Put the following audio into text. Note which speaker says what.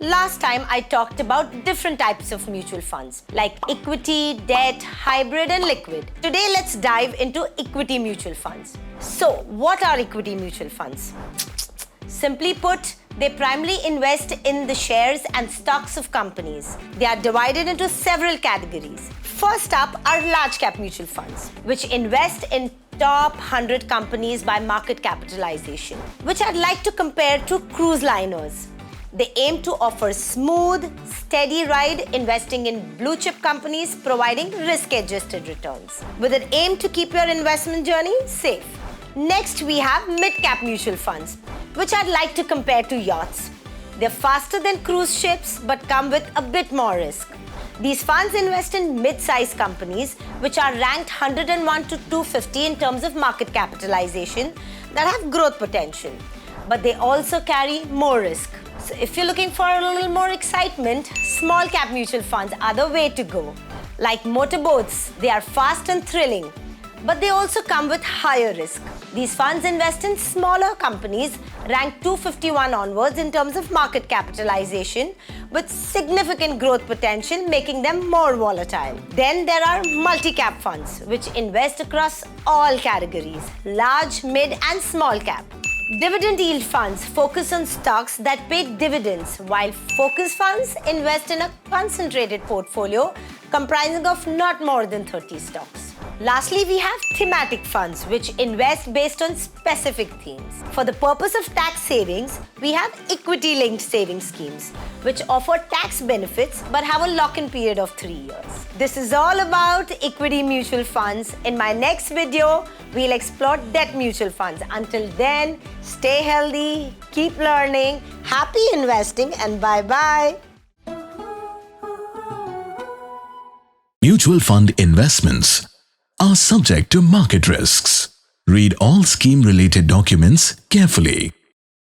Speaker 1: Last time I talked about different types of mutual funds like equity, debt, hybrid and liquid. Today let's dive into equity mutual funds. So what are equity mutual funds? Simply put, they primarily invest in the shares and stocks of companies. They are divided into several categories. First up are large cap mutual funds, which invest in top 100 companies by market capitalization, which I'd like to compare to cruise liners. They aim to offer smooth, steady ride, investing in blue chip companies, providing risk-adjusted returns, with an aim to keep your investment journey safe. Next, we have mid-cap mutual funds, which I'd like to compare to yachts. They're faster than cruise ships, but come with a bit more risk. These funds invest in mid-sized companies, which are ranked 101 to 250 in terms of market capitalization, that have growth potential. But they also carry more risk. So if you're looking for a little more excitement, small cap mutual funds are the way to go. Like motorboats, they are fast and thrilling, but they also come with higher risk. These funds invest in smaller companies ranked 251 onwards in terms of market capitalization, with significant growth potential, making them more volatile. Then there are multi-cap funds, which invest across all categories, large, mid and small cap. Dividend yield funds focus on stocks that pay dividends, while focus funds invest in a concentrated portfolio comprising of not more than 30 stocks. Lastly, we have thematic funds, which invest based on specific themes. For the purpose of tax savings, we have equity-linked savings schemes, which offer tax benefits but have a lock-in period of 3 years. This is all about equity mutual funds. In my next video, we'll explore debt mutual funds. Until then, stay healthy, keep learning, happy investing, and bye-bye.
Speaker 2: Mutual fund investments are subject to market risks. Read all scheme-related documents carefully.